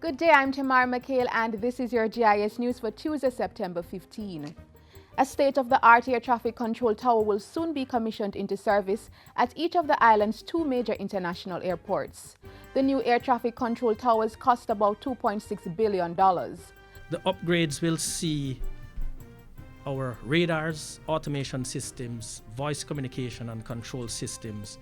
Good day, I'm Tamara McHale and this is your JIS news for Tuesday, September 15. A state-of-the-art air traffic control tower will soon be commissioned into service at each of the island's two major international airports. The new air traffic control towers cost about $2.6 billion. The upgrades will see our radars, automation systems, voice communication and control systems,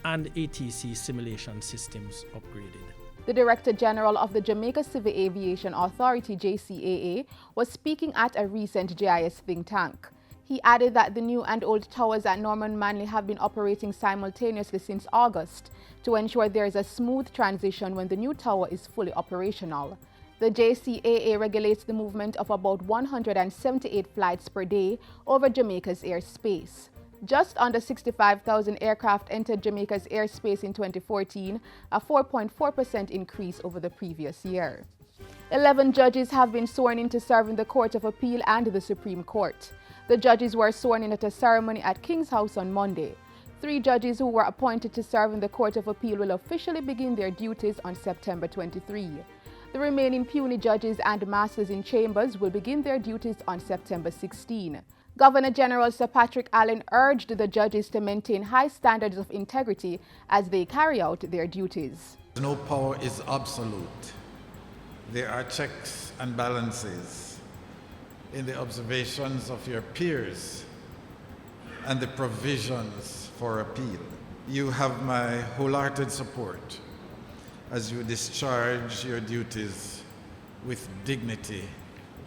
and ATC simulation systems upgraded. The Director General of the Jamaica Civil Aviation Authority, JCAA, was speaking at a recent JIS think tank. He added that the new and old towers at Norman Manley have been operating simultaneously since August to ensure there is a smooth transition when the new tower is fully operational. The JCAA regulates the movement of about 178 flights per day over Jamaica's airspace. Just under 65,000 aircraft entered Jamaica's airspace in 2014, a 4.4% increase over the previous year. 11 judges have been sworn in to serve in the Court of Appeal and the Supreme Court. The judges were sworn in at a ceremony at King's House on Monday. 3 judges who were appointed to serve in the Court of Appeal will officially begin their duties on September 23. The remaining puisne judges and masters in chambers will begin their duties on September 16. Governor General Sir Patrick Allen urged the judges to maintain high standards of integrity as they carry out their duties. No power is absolute. There are checks and balances in the observations of your peers and the provisions for appeal. You have my wholehearted support as you discharge your duties with dignity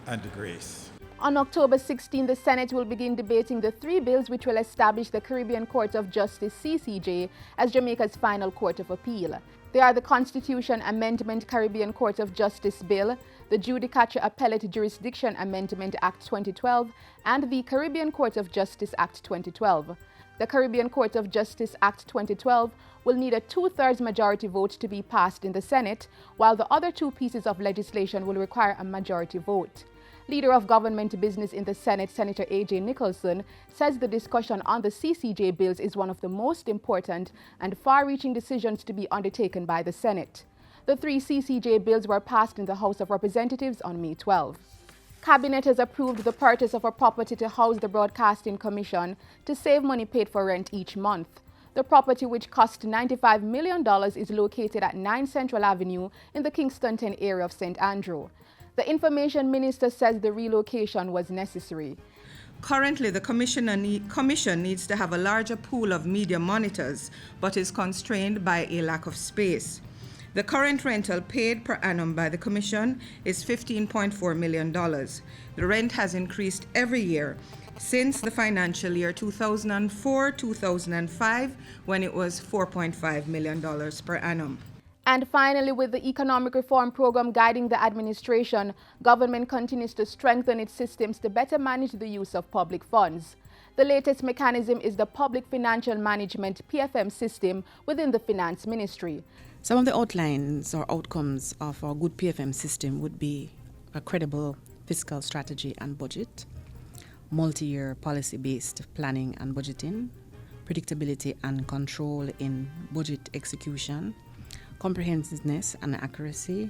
and grace. On October 16, the Senate will begin debating the 3 bills which will establish the Caribbean Court of Justice (CCJ) as Jamaica's final court of appeal. They are the Constitution Amendment Caribbean Court of Justice Bill, the Judicature Appellate Jurisdiction Amendment Act 2012, and the Caribbean Court of Justice Act 2012. The Caribbean Court of Justice Act 2012 will need a 2/3 majority vote to be passed in the Senate, while the other 2 pieces of legislation will require a majority vote. Leader of Government Business in the Senate, Senator A.J. Nicholson, says the discussion on the CCJ bills is one of the most important and far-reaching decisions to be undertaken by the Senate. The 3 CCJ bills were passed in the House of Representatives on May 12. Cabinet has approved the purchase of a property to house the Broadcasting Commission to save money paid for rent each month. The property, which cost $95 million, is located at 9 Central Avenue in the Kingston 10 area of St. Andrew. The Information Minister says the relocation was necessary. Currently, the Commission needs to have a larger pool of media monitors, but is constrained by a lack of space. The current rental paid per annum by the Commission is $15.4 million. The rent has increased every year since the financial year 2004-2005, when it was $4.5 million per annum. And finally, with the economic reform program guiding the administration, government continues to strengthen its systems to better manage the use of public funds. The latest mechanism is the Public Financial Management (PFM) system within the Finance Ministry. Some of the outlines or outcomes of our good PFM system would be a credible fiscal strategy and budget, multi-year policy-based planning and budgeting, predictability and control in budget execution, comprehensiveness and accuracy,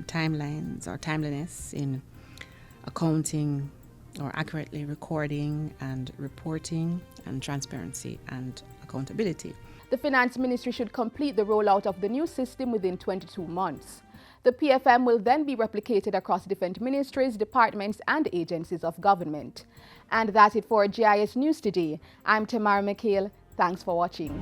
timelines or timeliness in accounting or accurately recording and reporting, and transparency and accountability. The Finance Ministry should complete the rollout of the new system within 22 months. The PFM will then be replicated across different ministries, departments, and agencies of government. And that's it for JIS News today. I'm Tamara McHale. Thanks for watching.